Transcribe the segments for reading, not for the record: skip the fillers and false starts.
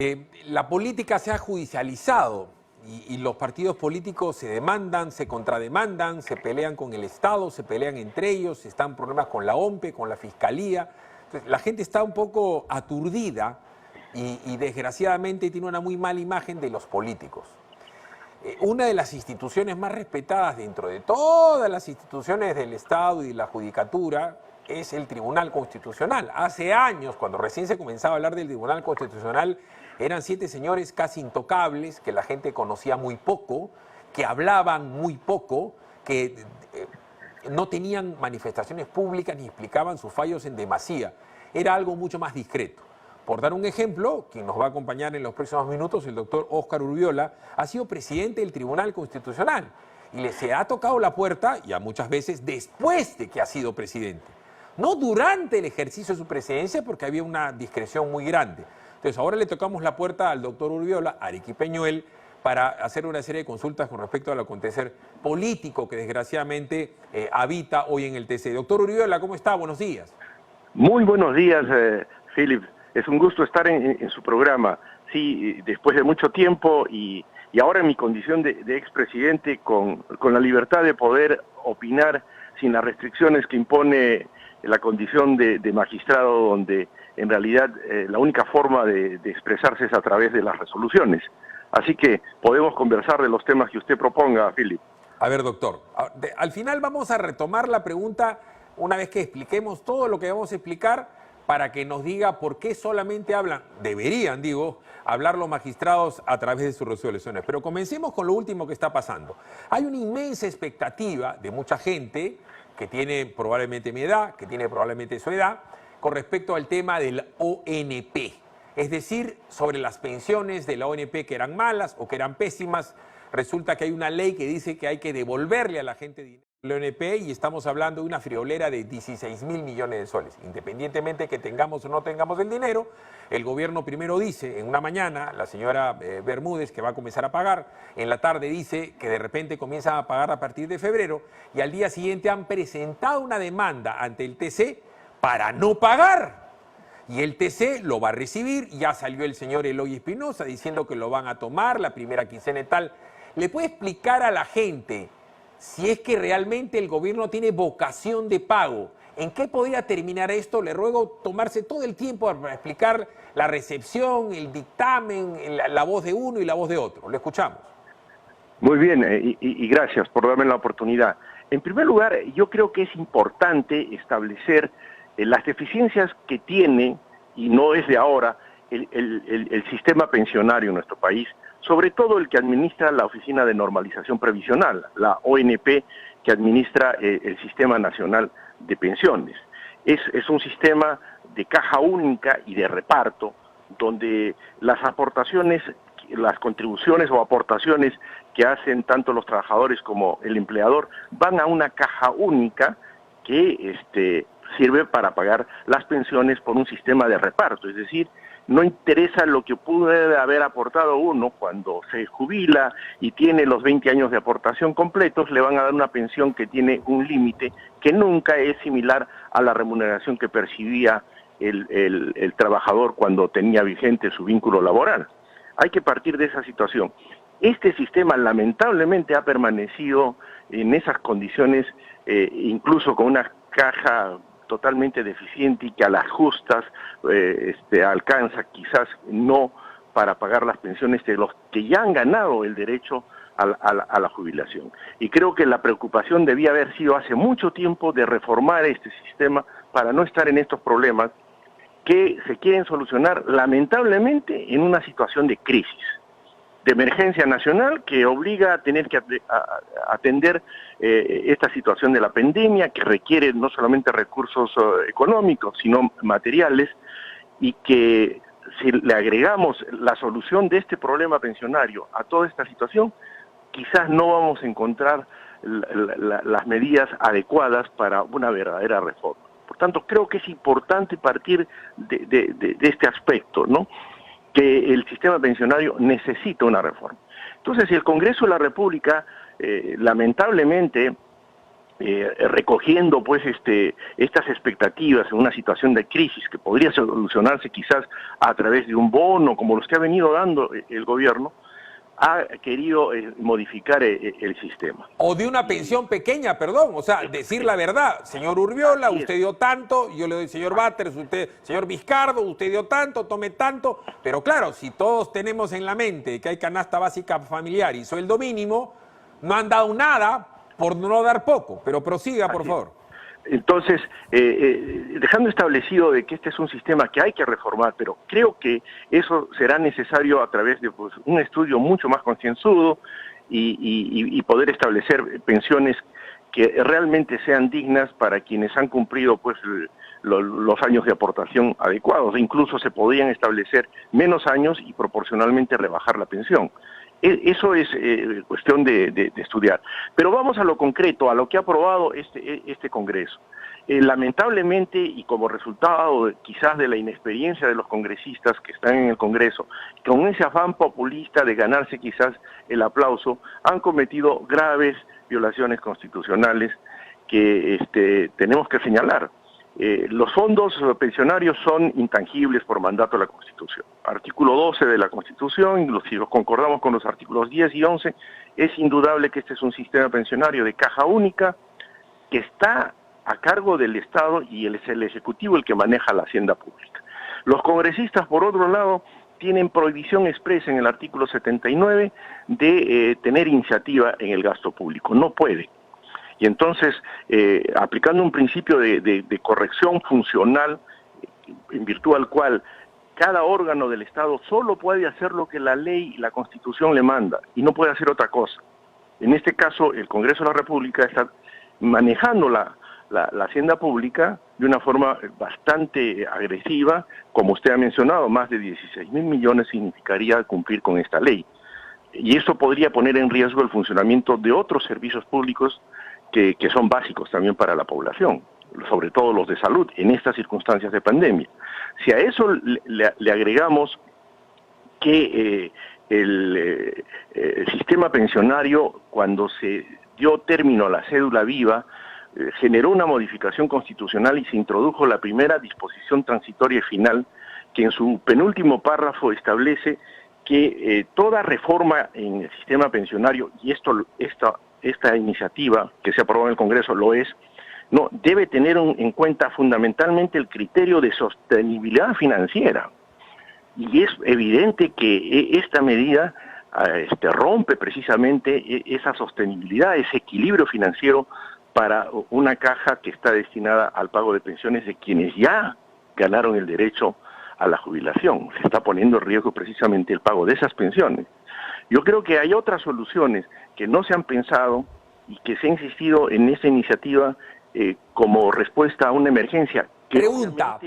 La política se ha judicializado y los partidos políticos se demandan, se contrademandan, se pelean con el Estado, se pelean entre ellos, están problemas con la OMPE, con la Fiscalía. Entonces, la gente está un poco aturdida y desgraciadamente tiene una muy mala imagen de los políticos. Una de las instituciones más respetadas dentro de todas las instituciones del Estado y de la Judicatura es el Tribunal Constitucional. Hace años, cuando recién se comenzaba a hablar del Tribunal Constitucional, eran 7 señores casi intocables, que la gente conocía muy poco, que hablaban muy poco, que no tenían manifestaciones públicas ni explicaban sus fallos en demasía. Era algo mucho más discreto. Por dar un ejemplo, quien nos va a acompañar en los próximos minutos, el doctor Óscar Urbiola, ha sido presidente del Tribunal Constitucional y se ha tocado la puerta, ya muchas veces, después de que ha sido presidente. No durante el ejercicio de su presidencia, porque había una discreción muy grande. Entonces, ahora le tocamos la puerta al doctor Urbiola, Arequipeñuel, para hacer una serie de consultas con respecto al acontecer político que desgraciadamente habita hoy en el TC. Doctor Urbiola, ¿cómo está? Buenos días. Muy buenos días, Philip. Es un gusto estar en su programa. Sí, después de mucho tiempo y ahora en mi condición de expresidente con la libertad de poder opinar sin las restricciones que impone la condición de magistrado, donde en realidad la única forma de expresarse es a través de las resoluciones. Así que podemos conversar de los temas que usted proponga, Philip. A ver, doctor, al final vamos a retomar la pregunta una vez que expliquemos todo lo que vamos a explicar, para que nos diga por qué solamente deberían, hablar los magistrados a través de sus resoluciones. Pero comencemos con lo último que está pasando. Hay una inmensa expectativa de mucha gente que tiene probablemente mi edad, que tiene probablemente su edad, con respecto al tema del ONP. Es decir, sobre las pensiones de la ONP que eran malas o que eran pésimas. Resulta que hay una ley que dice que hay que devolverle a la gente dinero de la ONP y estamos hablando de una friolera de 16.000 millones de soles. Independientemente que tengamos o no tengamos el dinero, el gobierno primero dice, en una mañana, la señora Bermúdez, que va a comenzar a pagar, en la tarde dice que de repente comienzan a pagar a partir de febrero, y al día siguiente han presentado una demanda ante el TC para no pagar. Y el TC lo va a recibir, y ya salió el señor Eloy Espinosa diciendo que lo van a tomar la primera quincena y tal. ¿Le puede explicar a la gente si es que realmente el gobierno tiene vocación de pago? ¿En qué podría terminar esto? Le ruego tomarse todo el tiempo para explicar la recepción, el dictamen, la voz de uno y la voz de otro. Lo escuchamos. Muy bien, y gracias por darme la oportunidad. En primer lugar, yo creo que es importante establecer las deficiencias que tiene, y no es de ahora, el sistema pensionario en nuestro país, sobre todo el que administra la Oficina de Normalización Previsional, la ONP, que administra el Sistema Nacional de Pensiones. Es un sistema de caja única y de reparto, donde las aportaciones, las contribuciones o aportaciones que hacen tanto los trabajadores como el empleador van a una caja única que sirve para pagar las pensiones por un sistema de reparto, es decir, no interesa lo que puede haber aportado uno cuando se jubila y tiene los 20 años de aportación completos, le van a dar una pensión que tiene un límite que nunca es similar a la remuneración que percibía el trabajador cuando tenía vigente su vínculo laboral. Hay que partir de esa situación. Este sistema lamentablemente ha permanecido en esas condiciones, incluso con una caja totalmente deficiente y que a las justas alcanza quizás no para pagar las pensiones de los que ya han ganado el derecho a la jubilación. Y creo que la preocupación debía haber sido hace mucho tiempo de reformar este sistema para no estar en estos problemas que se quieren solucionar lamentablemente en una situación de crisis, de emergencia nacional que obliga a tener que atender esta situación de la pandemia, que requiere no solamente recursos económicos, sino materiales, y que si le agregamos la solución de este problema pensionario a toda esta situación, quizás no vamos a encontrar las medidas adecuadas para una verdadera reforma. Por tanto, creo que es importante partir de este aspecto, ¿no?, que el sistema pensionario necesita una reforma. Entonces, si el Congreso de la República, lamentablemente, recogiendo pues estas expectativas en una situación de crisis que podría solucionarse quizás a través de un bono como los que ha venido dando el gobierno, ha querido modificar el sistema. O de una pensión pequeña, perdón, o sea, decir la verdad. Señor Urbiola, usted dio tanto, yo le doy señor Batres, usted, señor Vizcardo, usted dio tanto, tome tanto. Pero claro, si todos tenemos en la mente que hay canasta básica familiar y sueldo mínimo, no han dado nada por no dar poco. Pero prosiga, por favor. Entonces, dejando establecido de que este es un sistema que hay que reformar, pero creo que eso será necesario a través de pues, un estudio mucho más concienzudo y poder establecer pensiones que realmente sean dignas para quienes han cumplido pues los años de aportación adecuados. Incluso se podrían establecer menos años y proporcionalmente rebajar la pensión. Eso es cuestión de estudiar. Pero vamos a lo concreto, a lo que ha aprobado este Congreso. Lamentablemente, y como resultado quizás de la inexperiencia de los congresistas que están en el Congreso, con ese afán populista de ganarse quizás el aplauso, han cometido graves violaciones constitucionales que tenemos que señalar. Los fondos pensionarios son intangibles por mandato de la Constitución. Artículo 12 de la Constitución, si los concordamos con los artículos 10 y 11, es indudable que este es un sistema pensionario de caja única que está a cargo del Estado y es el Ejecutivo el que maneja la hacienda pública. Los congresistas, por otro lado, tienen prohibición expresa en el artículo 79 de tener iniciativa en el gasto público. No puede. Y entonces, aplicando un principio de corrección funcional, en virtud al cual cada órgano del Estado solo puede hacer lo que la ley y la Constitución le manda, y no puede hacer otra cosa. En este caso, el Congreso de la República está manejando la hacienda pública de una forma bastante agresiva. Como usted ha mencionado, más de 16.000 millones significaría cumplir con esta ley. Y eso podría poner en riesgo el funcionamiento de otros servicios públicos que son básicos también para la población, sobre todo los de salud, en estas circunstancias de pandemia. Si a eso le agregamos que el sistema pensionario, cuando se dio término a la cédula viva, generó una modificación constitucional y se introdujo la primera disposición transitoria y final, que en su penúltimo párrafo establece que toda reforma en el sistema pensionario, y esta iniciativa que se aprobó en el Congreso lo es, no debe tener en cuenta fundamentalmente el criterio de sostenibilidad financiera. Y es evidente que esta medida rompe precisamente esa sostenibilidad, ese equilibrio financiero para una caja que está destinada al pago de pensiones de quienes ya ganaron el derecho a la jubilación. Se está poniendo en riesgo precisamente el pago de esas pensiones. Yo creo que hay otras soluciones que no se han pensado y que se ha insistido en esta iniciativa como respuesta a una emergencia que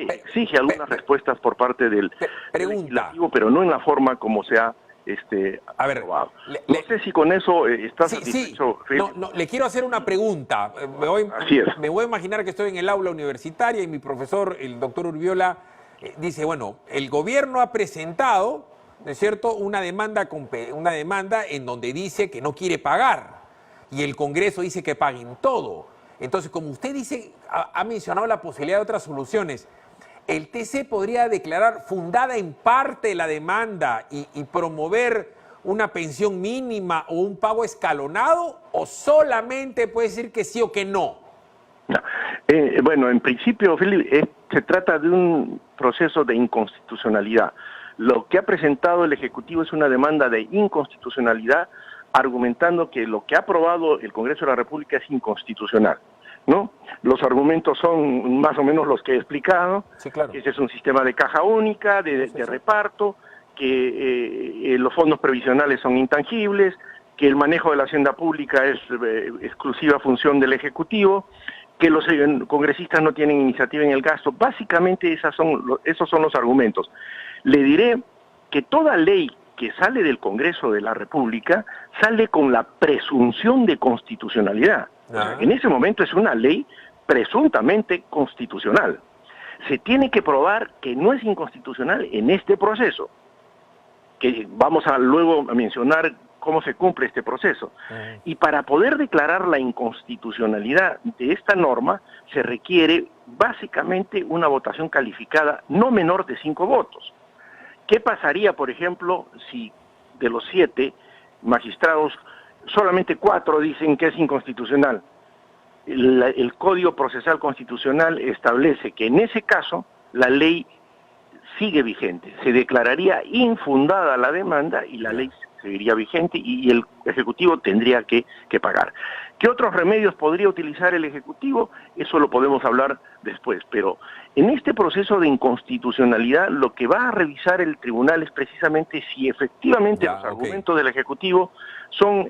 exige algunas respuestas por parte del legislativo, pero no en la forma como se ha aprobado. No sé si con eso estás satisfecho. Sí. No, le quiero hacer una pregunta. Me voy a imaginar que estoy en el aula universitaria y mi profesor, el doctor Urbiola, dice, bueno, el gobierno ha presentado, ¿no es cierto?, una demanda en donde dice que no quiere pagar y el Congreso dice que paguen todo. Entonces, como usted dice, ha mencionado la posibilidad de otras soluciones, ¿el TC podría declarar fundada en parte la demanda y promover una pensión mínima o un pago escalonado, o solamente puede decir que sí o que no? Bueno, en principio, Felipe, se trata de un proceso de inconstitucionalidad. Lo que ha presentado el Ejecutivo es una demanda de inconstitucionalidad, argumentando que lo que ha aprobado el Congreso de la República es inconstitucional, ¿no? Los argumentos son más o menos los que he explicado. Sí, claro. Que ese es un sistema de caja única, de reparto, que los fondos previsionales son intangibles, que el manejo de la hacienda pública es exclusiva función del Ejecutivo, que los congresistas no tienen iniciativa en el gasto. Básicamente esos son los argumentos. Le diré que toda ley que sale del Congreso de la República sale con la presunción de constitucionalidad. O sea, en ese momento es una ley presuntamente constitucional. Se tiene que probar que no es inconstitucional en este proceso, que vamos a luego a mencionar cómo se cumple este proceso. Y para poder declarar la inconstitucionalidad de esta norma, se requiere básicamente una votación calificada no menor de 5 votos. ¿Qué pasaría, por ejemplo, si de los 7 magistrados, solamente 4 dicen que es inconstitucional? El Código Procesal Constitucional establece que en ese caso la ley sigue vigente, se declararía infundada la demanda y la ley seguiría vigente y el Ejecutivo tendría que pagar. ¿Qué otros remedios podría utilizar el Ejecutivo? Eso lo podemos hablar después, pero en este proceso de inconstitucionalidad lo que va a revisar el tribunal es precisamente si efectivamente los argumentos del Ejecutivo son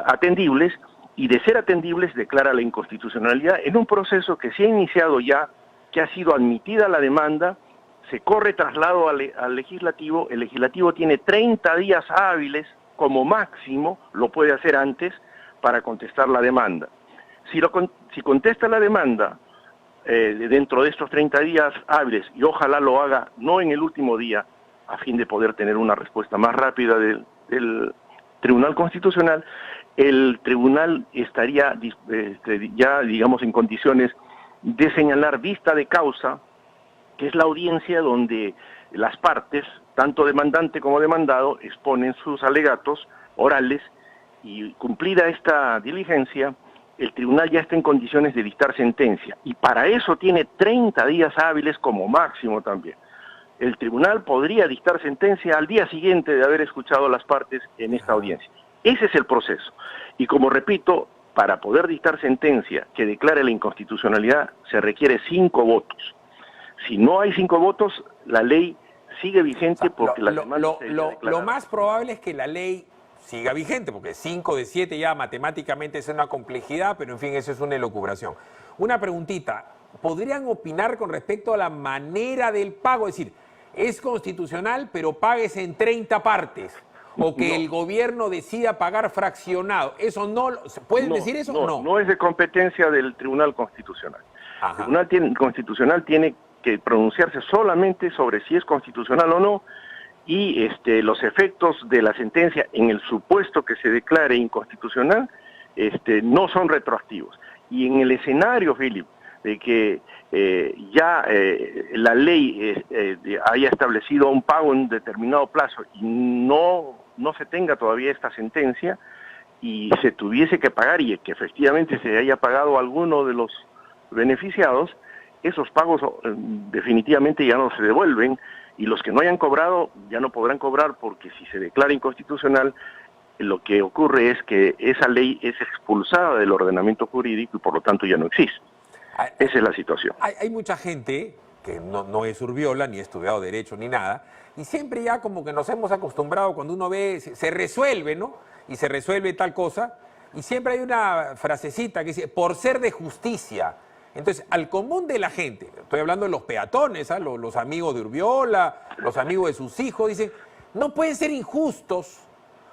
atendibles, y de ser atendibles declara la inconstitucionalidad en un proceso que se ha iniciado ya, que ha sido admitida la demanda, se corre traslado al legislativo, el legislativo tiene 30 días hábiles como máximo, lo puede hacer antes, para contestar la demanda. Si contesta la demanda dentro de estos 30 días hábiles, y ojalá lo haga no en el último día, a fin de poder tener una respuesta más rápida del Tribunal Constitucional, el tribunal estaría ya, digamos, en condiciones de señalar vista de causa, que es la audiencia donde las partes, tanto demandante como demandado, exponen sus alegatos orales, y cumplida esta diligencia, el tribunal ya está en condiciones de dictar sentencia, y para eso tiene 30 días hábiles como máximo también. El tribunal podría dictar sentencia al día siguiente de haber escuchado a las partes en esta audiencia. Ese es el proceso. Y como repito, para poder dictar sentencia que declare la inconstitucionalidad se requiere 5 votos. Si no hay 5 votos, la ley sigue vigente porque la demanda lo más probable es que la ley siga vigente, porque 5 de 7 ya matemáticamente es una complejidad, pero en fin, eso es una elucubración. Una preguntita, ¿podrían opinar con respecto a la manera del pago? Es decir, es constitucional, pero pagues en 30 partes. O que el gobierno decida pagar fraccionado. ¿Eso no? ¿Pueden decir eso? No es de competencia del Tribunal Constitucional. El Tribunal Constitucional tiene que pronunciarse solamente sobre si es constitucional o no, y los efectos de la sentencia, en el supuesto que se declare inconstitucional, no son retroactivos. Y en el escenario, Philip, de que la ley haya establecido un pago en determinado plazo y no se tenga todavía esta sentencia y se tuviese que pagar y que efectivamente se haya pagado a alguno de los beneficiados, esos pagos definitivamente ya no se devuelven, y los que no hayan cobrado ya no podrán cobrar, porque si se declara inconstitucional, lo que ocurre es que esa ley es expulsada del ordenamiento jurídico y por lo tanto ya no existe. Esa es la situación. Hay mucha gente que no es Urbiola, ni ha estudiado Derecho, ni nada, y siempre ya como que nos hemos acostumbrado cuando uno ve, se resuelve, ¿no? Y se resuelve tal cosa, y siempre hay una frasecita que dice, por ser de justicia. Entonces, al común de la gente, estoy hablando de los peatones, los amigos de Urbiola, los amigos de sus hijos, dicen, no pueden ser injustos,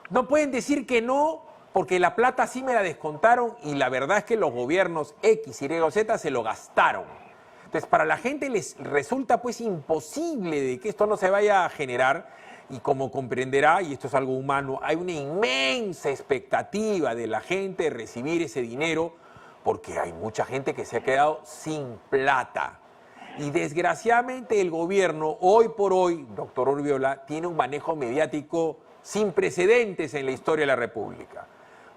no pueden decir que no, porque la plata sí me la descontaron y la verdad es que los gobiernos X, Y o Z se lo gastaron. Entonces, para la gente les resulta pues imposible de que esto no se vaya a generar, y como comprenderá, y esto es algo humano, hay una inmensa expectativa de la gente de recibir ese dinero, porque hay mucha gente que se ha quedado sin plata. Y desgraciadamente el gobierno, hoy por hoy, doctor Urbiola, tiene un manejo mediático sin precedentes en la historia de la República.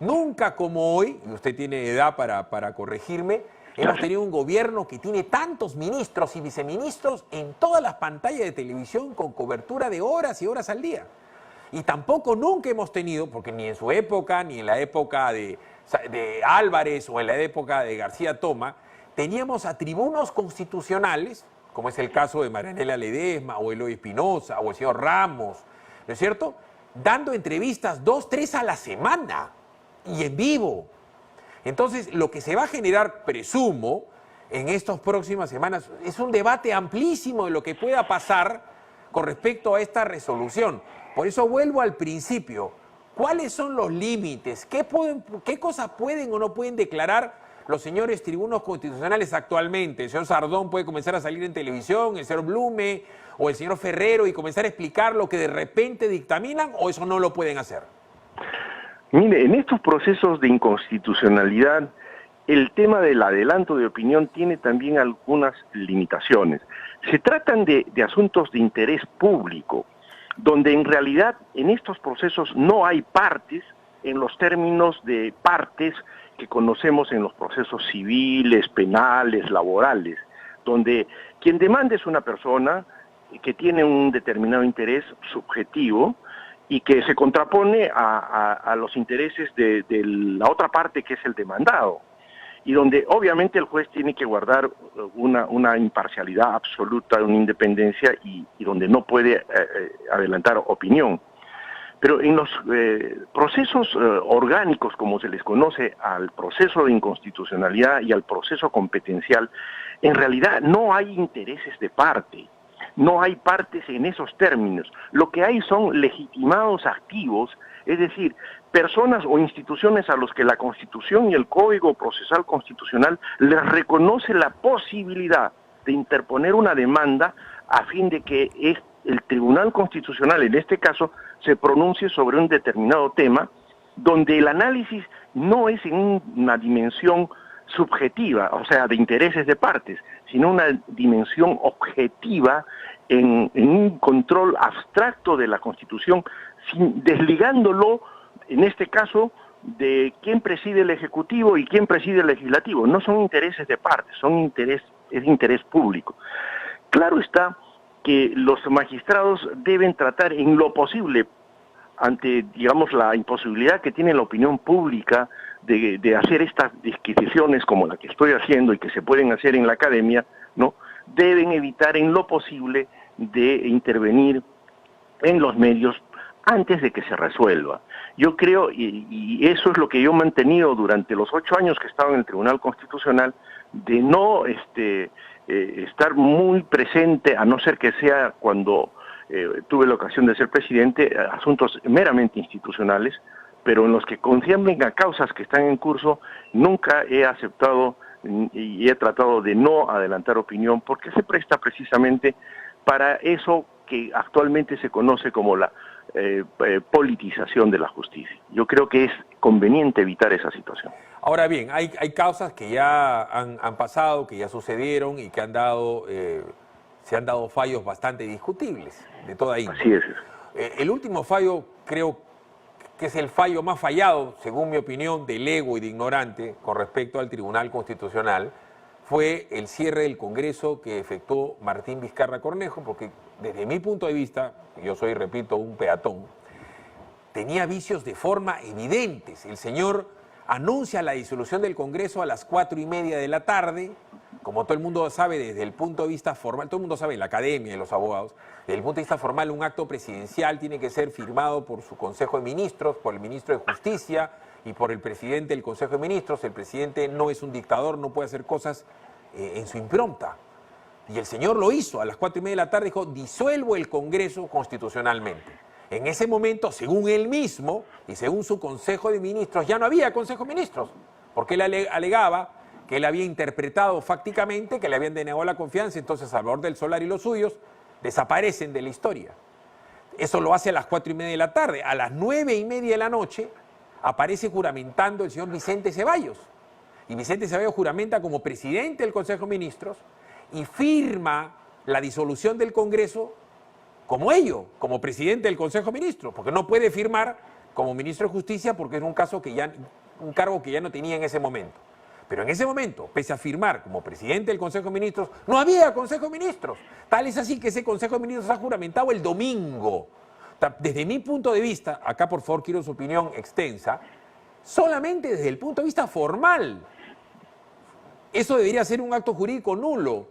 Nunca como hoy, y usted tiene edad para corregirme, hemos tenido un gobierno que tiene tantos ministros y viceministros en todas las pantallas de televisión con cobertura de horas y horas al día. Y tampoco nunca hemos tenido, porque ni en su época, ni en la época de Álvarez o en la época de García Toma, teníamos a tribunos constitucionales, como es el caso de Marianela Ledesma, o Eloy Espinosa, o el señor Ramos, ¿no es cierto?, dando entrevistas 2, 3 a la semana, y en vivo. Entonces, lo que se va a generar, presumo, en estas próximas semanas, es un debate amplísimo de lo que pueda pasar con respecto a esta resolución. Por eso vuelvo al principio. ¿Cuáles son los límites? ¿Qué cosas pueden o no pueden declarar los señores tribunos constitucionales actualmente? El señor Sardón puede comenzar a salir en televisión, el señor Blume o el señor Ferrero y comenzar a explicar lo que de repente dictaminan, ¿o eso no lo pueden hacer? Mire, en estos procesos de inconstitucionalidad, el tema del adelanto de opinión tiene también algunas limitaciones. Se tratan de asuntos de interés público, donde en realidad en estos procesos no hay partes en los términos de partes que conocemos en los procesos civiles, penales, laborales, donde quien demanda es una persona que tiene un determinado interés subjetivo y que se contrapone a los intereses de la otra parte, que es el demandado, y donde obviamente el juez tiene que guardar una imparcialidad absoluta, una independencia, y donde no puede adelantar opinión. Pero en los procesos orgánicos, como se les conoce al proceso de inconstitucionalidad y al proceso competencial, en realidad no hay intereses de parte, no hay partes en esos términos. Lo que hay son legitimados activos, es decir, personas o instituciones a los que la Constitución y el Código Procesal Constitucional les reconoce la posibilidad de interponer una demanda a fin de que el Tribunal Constitucional, en este caso, se pronuncie sobre un determinado tema, donde el análisis no es en una dimensión subjetiva, o sea, de intereses de partes, sino una dimensión objetiva en un control abstracto de la Constitución, desligándolo, en este caso, de quién preside el Ejecutivo y quién preside el Legislativo. No son intereses de partes, es interés público. Claro está que los magistrados deben tratar en lo posible, ante, digamos, la imposibilidad que tiene la opinión pública de hacer estas disquisiciones como la que estoy haciendo y que se pueden hacer en la academia, ¿no? Deben evitar en lo posible de intervenir en los medios antes de que se resuelva. Yo creo, y eso es lo que yo he mantenido durante los 8 años que he estado en el Tribunal Constitucional, de no estar muy presente, a no ser que sea cuando tuve la ocasión de ser presidente, asuntos meramente institucionales, pero en los que concienden a causas que están en curso, nunca he aceptado y he tratado de no adelantar opinión, porque se presta precisamente para eso que actualmente se conoce como la politización de la justicia. Yo creo que es conveniente evitar esa situación. Ahora bien, hay causas que ya han pasado, que ya sucedieron y que se han dado fallos bastante discutibles, de toda índole. Así es. El último fallo creo que es el fallo más fallado, según mi opinión, de lego y de ignorante con respecto al Tribunal Constitucional, fue el cierre del Congreso que efectuó Martín Vizcarra Cornejo, porque desde mi punto de vista, yo soy, repito, un peatón, tenía vicios de forma evidentes. El señor anuncia la disolución del Congreso a las 4:30 de la tarde, como todo el mundo sabe desde el punto de vista formal, todo el mundo sabe en la academia, de los abogados, desde el punto de vista formal un acto presidencial tiene que ser firmado por su Consejo de Ministros, por el Ministro de Justicia y por el presidente del Consejo de Ministros. El presidente no es un dictador, no puede hacer cosas en su impronta. Y el señor lo hizo, a las 4:30 de la tarde dijo, disuelvo el Congreso constitucionalmente. En ese momento, según él mismo y según su Consejo de Ministros, ya no había Consejo de Ministros, porque él alegaba que él había interpretado fácticamente que le habían denegado la confianza, entonces Salvador del Solar y los suyos desaparecen de la historia. Eso lo hace a las 4:30 de la tarde. A las 9:30 de la noche aparece juramentando el señor Vicente Ceballos. Y Vicente Ceballos juramenta como presidente del Consejo de Ministros y firma la disolución del Congreso como presidente del Consejo de Ministros, porque no puede firmar como ministro de Justicia porque es un cargo que ya no tenía en ese momento. Pero en ese momento, pese a firmar como presidente del Consejo de Ministros, no había Consejo de Ministros. Tal es así que ese Consejo de Ministros ha juramentado el domingo. Desde mi punto de vista, acá por favor quiero su opinión extensa, solamente desde el punto de vista formal. Eso debería ser un acto jurídico nulo.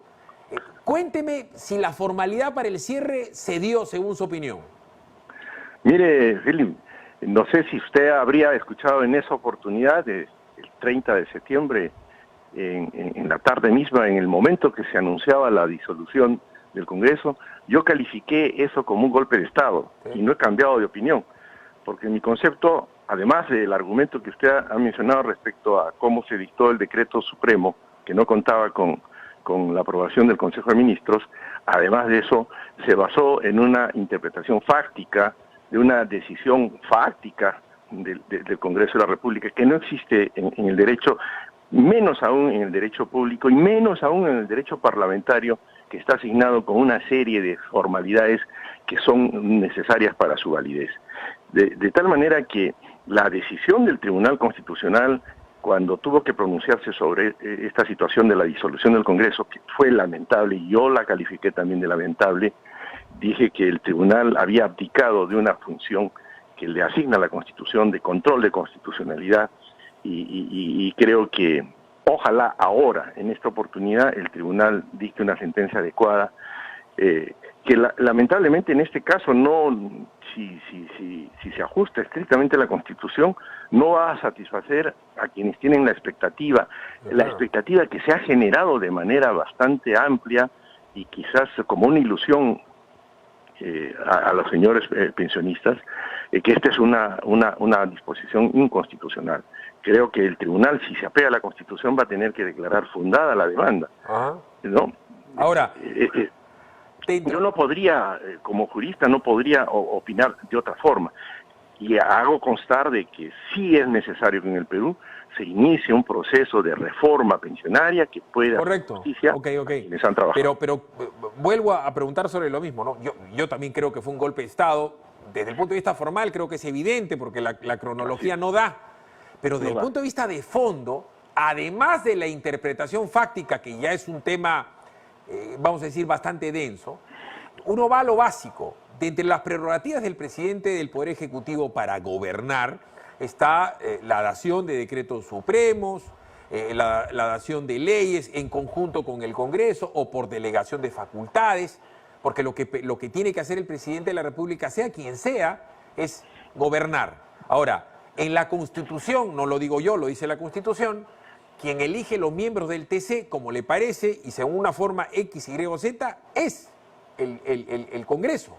Cuénteme si la formalidad para el cierre se dio según su opinión. Mire, Philip, no sé si usted habría escuchado en esa oportunidad, el 30 de septiembre, en la tarde misma, en el momento que se anunciaba la disolución del Congreso, yo califiqué eso como un golpe de Estado, sí, y no he cambiado de opinión, porque mi concepto además del argumento que usted ha mencionado respecto a cómo se dictó el decreto supremo, que no contaba con la aprobación del Consejo de Ministros, además de eso, se basó en una interpretación fáctica, de una decisión fáctica del Congreso de la República, que no existe en el derecho, menos aún en el derecho público y menos aún en el derecho parlamentario, que está asignado con una serie de formalidades que son necesarias para su validez. De tal manera que la decisión del Tribunal Constitucional, cuando tuvo que pronunciarse sobre esta situación de la disolución del Congreso, que fue lamentable, y yo la califiqué también de lamentable, dije que el Tribunal había abdicado de una función que le asigna la Constitución de control de constitucionalidad, y creo que ojalá ahora, en esta oportunidad, el Tribunal dicte una sentencia adecuada, que lamentablemente en este caso no, si se ajusta estrictamente a la Constitución, no va a satisfacer a quienes tienen la expectativa que se ha generado de manera bastante amplia y quizás como una ilusión a los señores pensionistas, que esta es una disposición inconstitucional. Creo que el tribunal, si se apega a la Constitución, va a tener que declarar fundada la demanda, ¿no? Ahora, yo no podría, como jurista, no podría opinar de otra forma. Y hago constar de que sí es necesario que en el Perú se inicie un proceso de reforma pensionaria que pueda hacer justicia a quienes han trabajado. Pero vuelvo a preguntar sobre lo mismo, ¿no? Yo también creo que fue un golpe de Estado. Desde el punto de vista formal creo que es evidente porque la cronología no da. Pero desde el punto de vista de fondo, además de la interpretación fáctica, que ya es un tema, vamos a decir, bastante denso, uno va a lo básico. De entre las prerrogativas del presidente del Poder Ejecutivo para gobernar está la dación de decretos supremos, la dación de leyes en conjunto con el Congreso o por delegación de facultades, porque lo que tiene que hacer el presidente de la República, sea quien sea, es gobernar. Ahora, en la Constitución, no lo digo yo, lo dice la Constitución, quien elige los miembros del TC como le parece y según una forma X, Y o Z es el Congreso.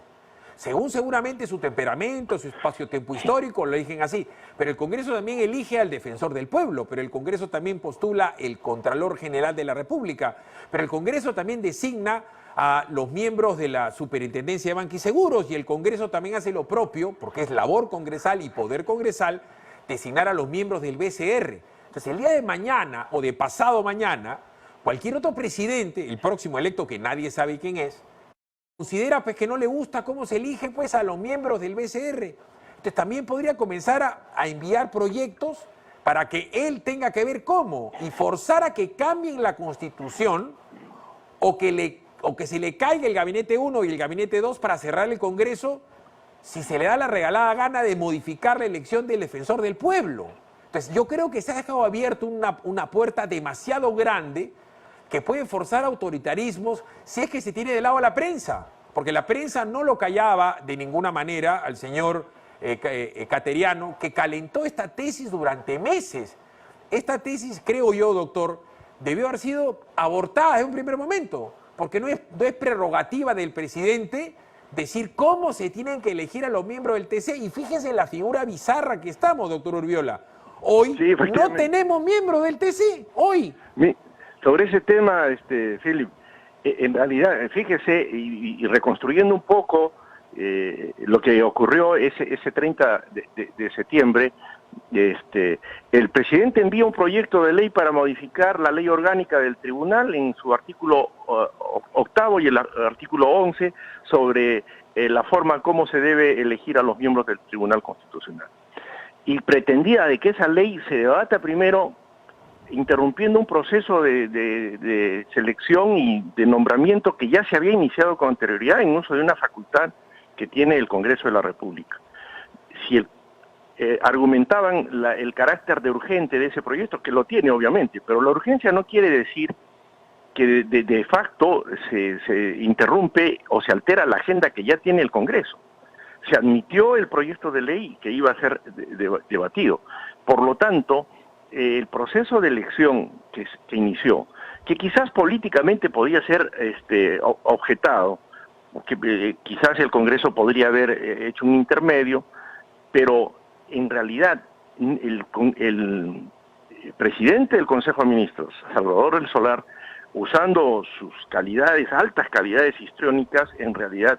Según seguramente su temperamento, su espacio-tiempo histórico, lo eligen así. Pero el Congreso también elige al defensor del pueblo, pero el Congreso también postula el Contralor General de la República, pero el Congreso también designa a los miembros de la Superintendencia de Banca y Seguros, y el Congreso también hace lo propio, porque es labor congresal y poder congresal, designar a los miembros del BCR. Entonces, el día de mañana o de pasado mañana, cualquier otro presidente, el próximo electo que nadie sabe quién es, considera pues que no le gusta cómo se elige pues a los miembros del BCR. Entonces también podría comenzar a enviar proyectos para que él tenga que ver cómo y forzar a que cambien la Constitución o que se le caiga el gabinete 1 y el gabinete 2 para cerrar el Congreso si se le da la regalada gana de modificar la elección del defensor del pueblo. Entonces yo creo que se ha dejado abierta una puerta demasiado grande que puede forzar autoritarismos si es que se tiene de lado a la prensa, porque la prensa no lo callaba de ninguna manera al señor Cateriano, que calentó esta tesis durante meses. Esta tesis, creo yo, doctor, debió haber sido abortada en un primer momento, porque no es prerrogativa del presidente decir cómo se tienen que elegir a los miembros del TC, y fíjese en la figura bizarra que estamos, doctor Urbiola. Hoy no tenemos miembros del TC, hoy. Sobre ese tema, Philip, en realidad, fíjese, y reconstruyendo un poco lo que ocurrió ese 30 de septiembre, el presidente envía un proyecto de ley para modificar la ley orgánica del tribunal en su artículo 8 y el artículo 11 sobre la forma como se debe elegir a los miembros del Tribunal Constitucional. Y pretendía de que esa ley se debata primero, interrumpiendo un proceso de selección y de nombramiento que ya se había iniciado con anterioridad en uso de una facultad que tiene el Congreso de la República. Si argumentaban el carácter de urgente de ese proyecto, que lo tiene obviamente, pero la urgencia no quiere decir que de facto se interrumpe o se altera la agenda que ya tiene el Congreso. Se admitió el proyecto de ley que iba a ser debatido. Por lo tanto, el proceso de elección que inició, que quizás políticamente podía ser objetado, que quizás el Congreso podría haber hecho un intermedio, pero en realidad el presidente del Consejo de Ministros, Salvador del Solar, usando sus altas calidades histriónicas, en realidad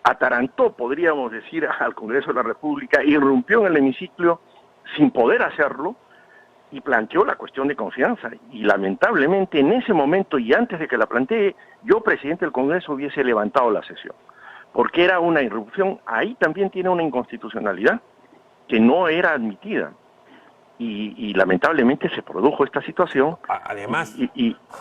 atarantó, podríamos decir, al Congreso de la República, irrumpió en el hemiciclo sin poder hacerlo y planteó la cuestión de confianza. Y lamentablemente en ese momento y antes de que la plantee, yo, presidente del Congreso, hubiese levantado la sesión, porque era una irrupción. Ahí también tiene una inconstitucionalidad que no era admitida. Y lamentablemente se produjo esta situación. Además,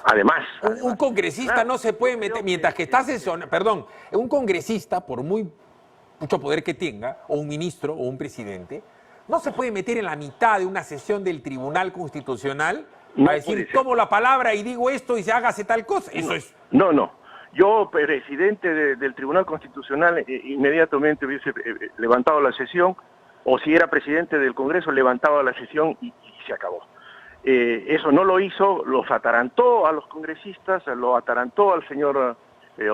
además, un congresista claro, no se puede meter, mientras que está sesionando, perdón, un congresista, por mucho poder que tenga, o un ministro o un presidente, no se puede meter en la mitad de una sesión del Tribunal Constitucional a decir, tomo la palabra y digo esto y se hágase tal cosa. Eso es. No. Yo, presidente del Tribunal Constitucional, inmediatamente hubiese levantado la sesión, o si era presidente del Congreso, levantaba la sesión y se acabó. Eso no lo hizo, los atarantó a los congresistas, lo atarantó al señor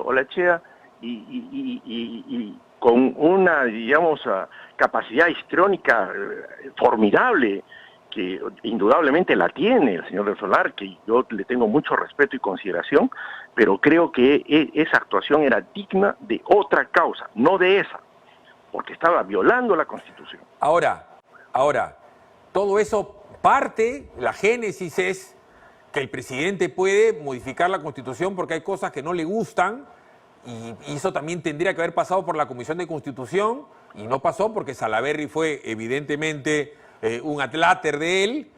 Olachea, y con una, digamos, capacidad histriónica formidable, que indudablemente la tiene el señor del Solar, que yo le tengo mucho respeto y consideración, pero creo que esa actuación era digna de otra causa, no de esa, porque estaba violando la Constitución. Ahora, todo eso parte, la génesis es que el presidente puede modificar la Constitución porque hay cosas que no le gustan, y eso también tendría que haber pasado por la Comisión de Constitución, y no pasó porque Salaverry fue evidentemente un adláter de él,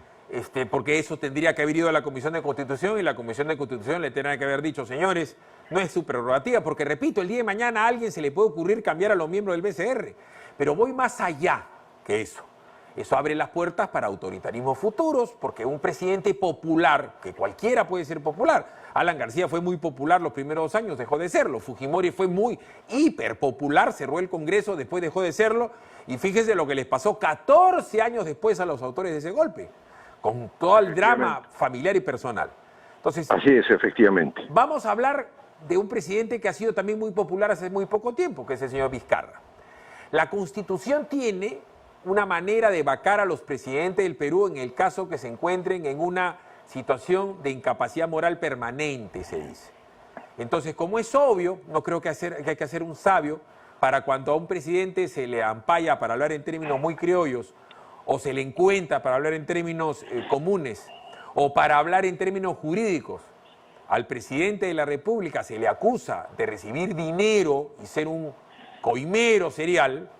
porque eso tendría que haber ido a la Comisión de Constitución, y la Comisión de Constitución le tendría que haber dicho, señores, no es su prerrogativa, porque repito, el día de mañana a alguien se le puede ocurrir cambiar a los miembros del BCR, pero voy más allá que eso. Eso abre las puertas para autoritarismos futuros, porque un presidente popular, que cualquiera puede ser popular, Alan García fue muy popular los primeros 2 años, dejó de serlo, Fujimori fue muy hiperpopular, cerró el Congreso, después dejó de serlo, y fíjese lo que les pasó 14 años después a los autores de ese golpe, con todo el drama familiar y personal. Entonces, así es, efectivamente. Vamos a hablar de un presidente que ha sido también muy popular hace muy poco tiempo, que es el señor Vizcarra. La Constitución tiene una manera de vacar a los presidentes del Perú en el caso que se encuentren en una situación de incapacidad moral permanente, se dice. Entonces, como es obvio, no creo que hay que hacer un sabio para cuando a un presidente se le ampalla para hablar en términos muy criollos, o se le encuentra para hablar en términos comunes, o para hablar en términos jurídicos. Al presidente de la República se le acusa de recibir dinero y ser un coimero serial,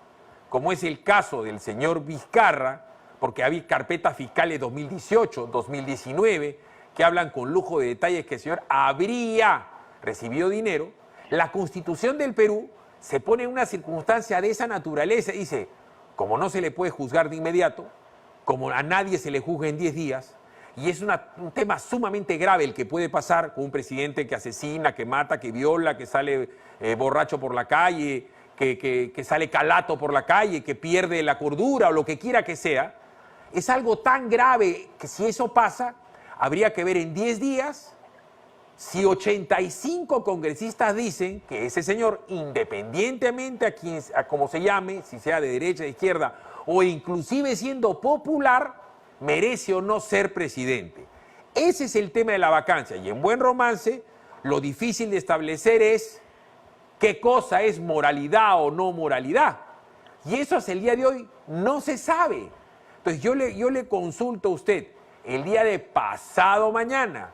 como es el caso del señor Vizcarra, porque había carpetas fiscales 2018, 2019, que hablan con lujo de detalles que el señor habría recibido dinero. La Constitución del Perú se pone en una circunstancia de esa naturaleza y dice, como no se le puede juzgar de inmediato, como a nadie se le juzga en 10 días, y es un tema sumamente grave el que puede pasar con un presidente que asesina, que mata, que viola, que sale borracho por la calle, que sale calato por la calle, que pierde la cordura o lo que quiera que sea. Es algo tan grave que si eso pasa, habría que ver en 10 días si 85 congresistas dicen que ese señor, independientemente a cómo se llame, si sea de derecha, de izquierda, o inclusive siendo popular, merece o no ser presidente. Ese es el tema de la vacancia. Y en buen romance, lo difícil de establecer es qué cosa es moralidad o no moralidad. Y eso hasta el día de hoy no se sabe. Entonces yo le consulto a usted, el día de pasado mañana,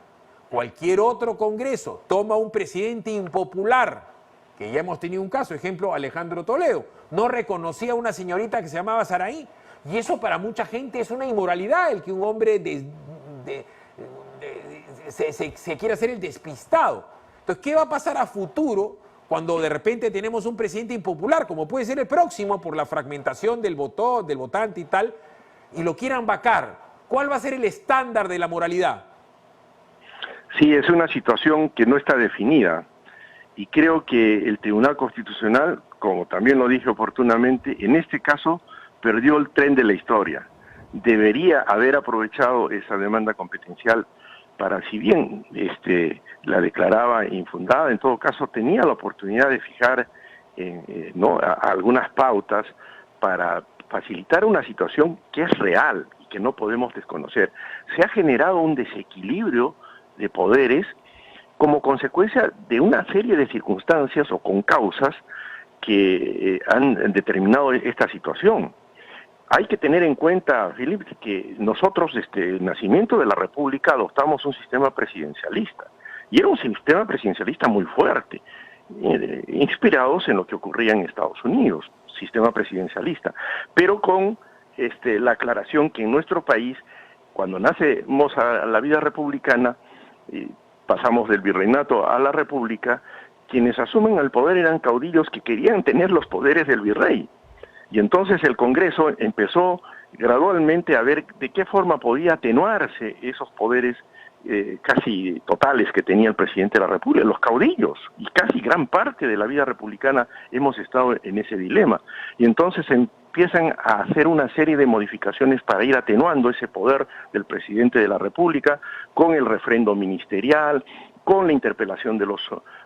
cualquier otro congreso toma un presidente impopular, que ya hemos tenido un caso, ejemplo, Alejandro Toledo, no reconocía a una señorita que se llamaba Saraí, y eso para mucha gente es una inmoralidad, el que un hombre se quiera hacer el despistado. Entonces, ¿qué va a pasar a futuro cuando de repente tenemos un presidente impopular, como puede ser el próximo, por la fragmentación del votante y tal, y lo quieran vacar? ¿Cuál va a ser el estándar de la moralidad? Sí, es una situación que no está definida, y creo que el Tribunal Constitucional, como también lo dije oportunamente, en este caso perdió el tren de la historia. Debería haber aprovechado esa demanda competencial para, si bien la declaraba infundada, en todo caso tenía la oportunidad de fijar algunas pautas para facilitar una situación que es real y que no podemos desconocer. Se ha generado un desequilibrio de poderes como consecuencia de una serie de circunstancias o con causas que han determinado esta situación. Hay que tener en cuenta, Philip, que nosotros desde el nacimiento de la República adoptamos un sistema presidencialista, y era un sistema presidencialista muy fuerte, inspirados en lo que ocurría en Estados Unidos, sistema presidencialista, pero con la aclaración que en nuestro país, cuando nacemos a la vida republicana, pasamos del virreinato a la república, quienes asumen el poder eran caudillos que querían tener los poderes del virrey. Y entonces el Congreso empezó gradualmente a ver de qué forma podía atenuarse esos poderes casi totales que tenía el presidente de la República, los caudillos, y casi gran parte de la vida republicana hemos estado en ese dilema. Y entonces empiezan a hacer una serie de modificaciones para ir atenuando ese poder del presidente de la República, con el refrendo ministerial, con la interpelación de los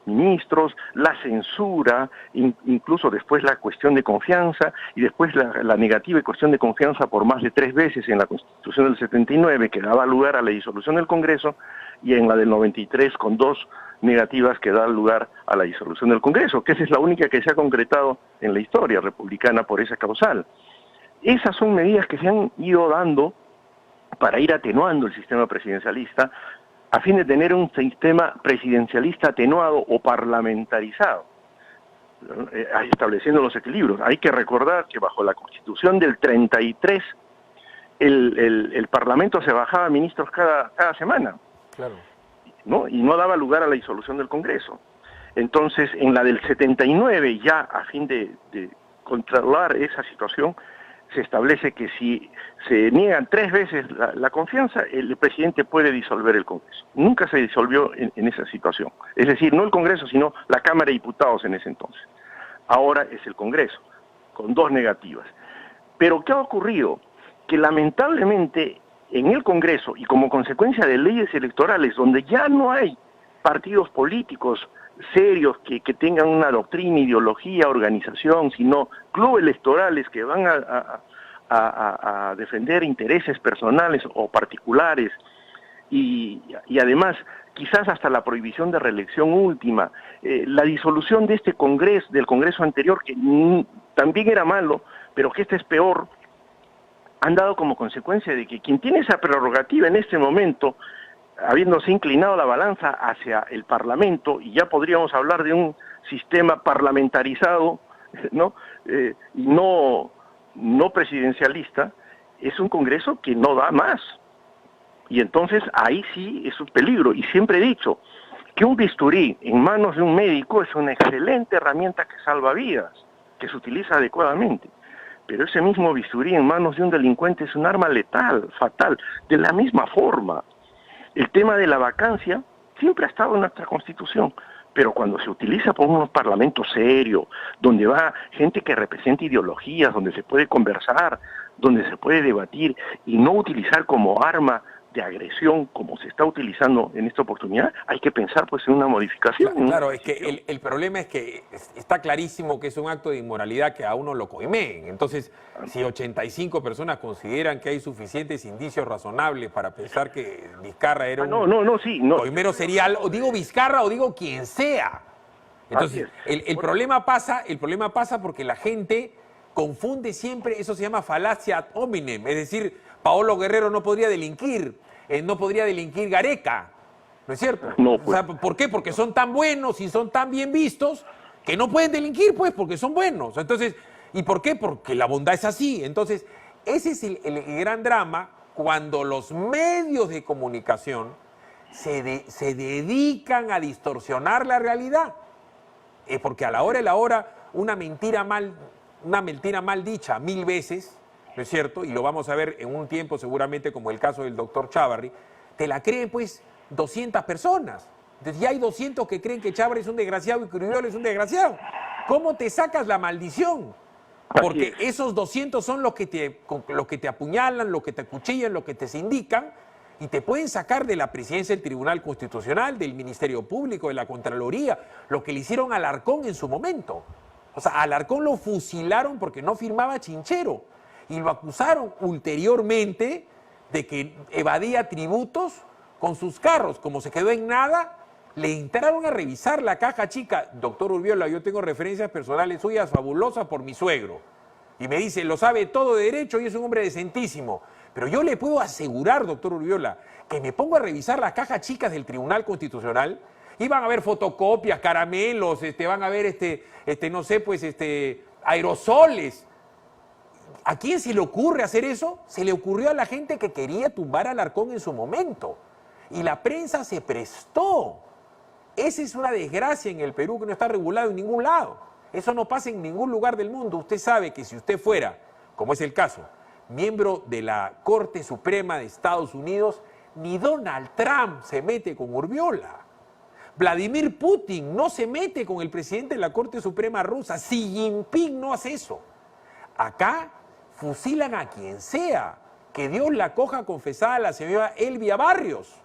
ministros, la censura, incluso después la cuestión de confianza, y después la negativa y cuestión de confianza por más de 3 veces en la Constitución del 79, que daba lugar a la disolución del Congreso, y en la del 93 con 2 negativas que dan lugar a la disolución del Congreso, que esa es la única que se ha concretado en la historia republicana por esa causal. Esas son medidas que se han ido dando para ir atenuando el sistema presidencialista, a fin de tener un sistema presidencialista atenuado o parlamentarizado, estableciendo los equilibrios. Hay que recordar que bajo la Constitución del 33, el Parlamento se bajaba ministros cada semana, Claro. ¿no? Y no daba lugar a la disolución del Congreso. Entonces, en la del 79, ya a fin de controlar esa situación, se establece que si se niegan 3 veces la confianza, el presidente puede disolver el Congreso. Nunca se disolvió en esa situación. Es decir, no el Congreso, sino la Cámara de Diputados en ese entonces. Ahora es el Congreso, con 2 negativas. Pero ¿qué ha ocurrido? Que lamentablemente en el Congreso, y como consecuencia de leyes electorales, donde ya no hay partidos políticos serios que tengan una doctrina, ideología, organización, sino clubes electorales que van a defender intereses personales o particulares, y además quizás hasta la prohibición de reelección última, la disolución de este Congreso, del Congreso anterior, que también era malo, pero que este es peor, han dado como consecuencia de que quien tiene esa prerrogativa en este momento, habiéndose inclinado la balanza hacia el Parlamento, y ya podríamos hablar de un sistema parlamentarizado, ¿no? Y no presidencialista, es un Congreso que no da más. Y entonces ahí sí es un peligro. Y siempre he dicho que un bisturí en manos de un médico es una excelente herramienta que salva vidas, que se utiliza adecuadamente. Pero ese mismo bisturí en manos de un delincuente es un arma letal, fatal. De la misma forma, el tema de la vacancia siempre ha estado en nuestra Constitución, pero cuando se utiliza por un parlamento serio, donde va gente que representa ideologías, donde se puede conversar, donde se puede debatir, y no utilizar como arma de agresión como se está utilizando en esta oportunidad, hay que pensar pues en una modificación. Claro, es que el problema es que está clarísimo que es un acto de inmoralidad que a uno lo cohimeen. Entonces, si 85 personas consideran que hay suficientes indicios razonables para pensar que Vizcarra era un cohimero serial, o digo Vizcarra o digo quien sea. Entonces, el problema pasa porque la gente confunde siempre, eso se llama falacia ad hominem, es decir, Paolo Guerrero no podría delinquir, no podría delinquir Gareca, ¿no es cierto? No, pues. O sea, ¿por qué? Porque son tan buenos y son tan bien vistos que no pueden delinquir, pues, porque son buenos. Entonces, ¿y por qué? Porque la bondad es así. Entonces, ese es el gran drama cuando los medios de comunicación se dedican a distorsionar la realidad. Porque a la hora de la hora, una mentira mal dicha 1000 veces, ¿no es cierto? Y lo vamos a ver en un tiempo seguramente como el caso del doctor Chávarri, te la creen pues 200 personas. Entonces ya hay 200 que creen que Chávarri es un desgraciado y que Uribe es un desgraciado. ¿Cómo te sacas la maldición? Porque esos 200 son los que te apuñalan, los que te acuchillan, los que te sindican y te pueden sacar de la presidencia del Tribunal Constitucional, del Ministerio Público, de la Contraloría, lo que le hicieron a Alarcón en su momento. O sea, a Alarcón lo fusilaron porque no firmaba chinchero. y lo acusaron ulteriormente de que evadía tributos con sus carros. Como se quedó en nada, le entraron a revisar la caja chica. Doctor Urbiola, yo tengo referencias personales suyas fabulosas por mi suegro. Y me dice, lo sabe todo de derecho y es un hombre decentísimo. Pero yo le puedo asegurar, doctor Urbiola, que me pongo a revisar las cajas chicas del Tribunal Constitucional y van a ver fotocopias, caramelos, van a ver, no sé, pues, aerosoles. ¿A quién se le ocurre hacer eso? Se le ocurrió a la gente que quería tumbar a Alarcón en su momento. Y la prensa se prestó. Esa es una desgracia en el Perú que no está regulado en ningún lado. Eso no pasa en ningún lugar del mundo. Usted sabe que si usted fuera, como es el caso, miembro de la Corte Suprema de Estados Unidos, ni Donald Trump se mete con Urbiola. Vladimir Putin no se mete con el presidente de la Corte Suprema rusa. Xi Jinping no hace eso. Acá fusilan a quien sea. Que Dios la coja confesada a la señora Elvia Barrios.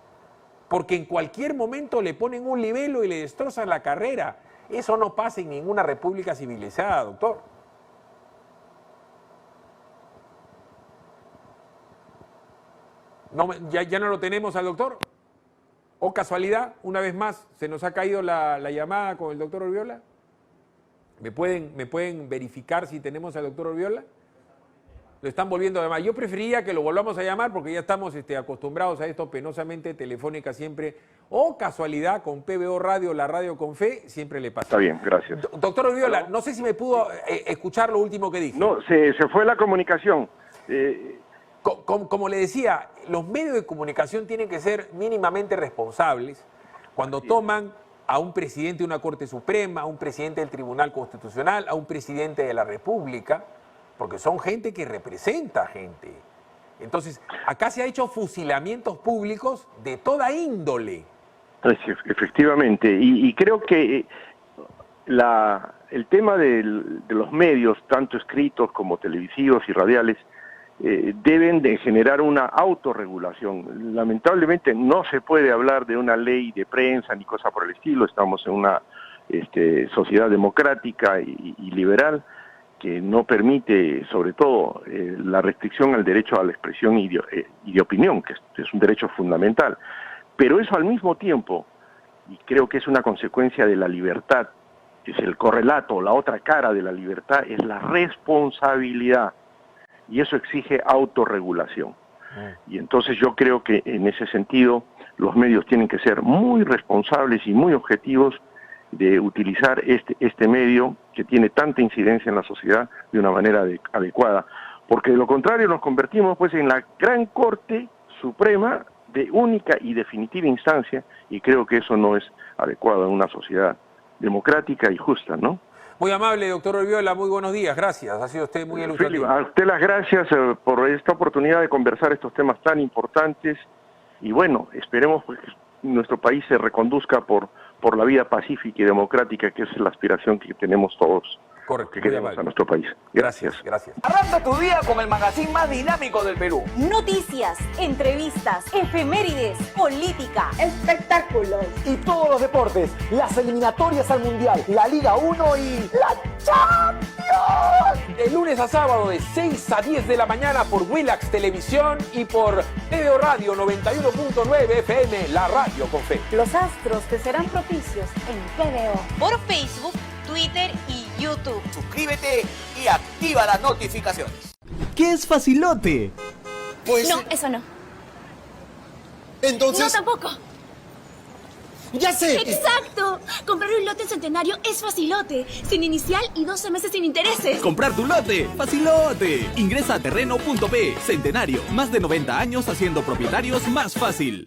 Porque en cualquier momento le ponen un libelo y le destrozan la carrera. Eso no pasa en ninguna república civilizada, doctor. No, ¿ya no lo tenemos al doctor? ¿O casualidad, una vez más, se nos ha caído la llamada con el doctor Urbiola? ¿Me pueden verificar si tenemos al doctor Urbiola? Lo están volviendo a llamar. Yo preferiría que lo volvamos a llamar porque ya estamos acostumbrados a esto penosamente, telefónica siempre. O casualidad, con PBO Radio, la radio con fe, siempre le pasa. Está bien, gracias. Doctor Urbiola, no sé si me pudo escuchar lo último que dije. No, se fue la comunicación. Como le decía, los medios de comunicación tienen que ser mínimamente responsables cuando toman a un presidente de una Corte Suprema, a un presidente del Tribunal Constitucional, a un presidente de la República, porque son gente que representa gente. Entonces, acá se ha hecho fusilamientos públicos de toda índole. Efectivamente, y creo que el tema de los medios, tanto escritos como televisivos y radiales, deben de generar una autorregulación. Lamentablemente no se puede hablar de una ley de prensa ni cosa por el estilo. Estamos en una sociedad democrática y liberal que no permite, sobre todo, la restricción al derecho a la expresión y de opinión, que es un derecho fundamental. Pero eso al mismo tiempo, y creo que es una consecuencia de la libertad, es el correlato, la otra cara de la libertad, es la responsabilidad. Y eso exige autorregulación. Y entonces yo creo que en ese sentido los medios tienen que ser muy responsables y muy objetivos de utilizar este medio que tiene tanta incidencia en la sociedad de una manera adecuada. Porque de lo contrario nos convertimos pues en la gran Corte Suprema de única y definitiva instancia, y creo que eso no es adecuado en una sociedad democrática y justa, ¿no? Muy amable, doctor Urbiola, muy buenos días, gracias. Ha sido usted muy ilustrativo. A usted las gracias por esta oportunidad de conversar estos temas tan importantes, y bueno, esperemos pues, que nuestro país se reconduzca por la vía pacífica y democrática, que es la aspiración que tenemos todos. Correcto, que queremos a nuestro país. Gracias. Gracias. Arranca tu día con el magazine más dinámico del Perú. Noticias, entrevistas, efemérides, política, espectáculos Y todos los deportes, las eliminatorias al Mundial, la Liga 1 y la Champions. De lunes a sábado de 6 a 10 de la mañana por Willax Televisión y por PBO Radio 91.9 FM, la radio con fe. los astros te serán propicios en PBO. Por Facebook, Twitter y YouTube. Suscríbete y activa las notificaciones. ¿Qué es facilote? Pues, No, eso no. entonces... No, tampoco. ¡Ya sé! Exacto. Comprar un lote en Centenario es facilote. Sin inicial y 12 meses sin intereses. ¡Comprar tu lote! ¡Facilote! Ingresa a terreno.p. Centenario. Más de 90 años haciendo propietarios más fácil.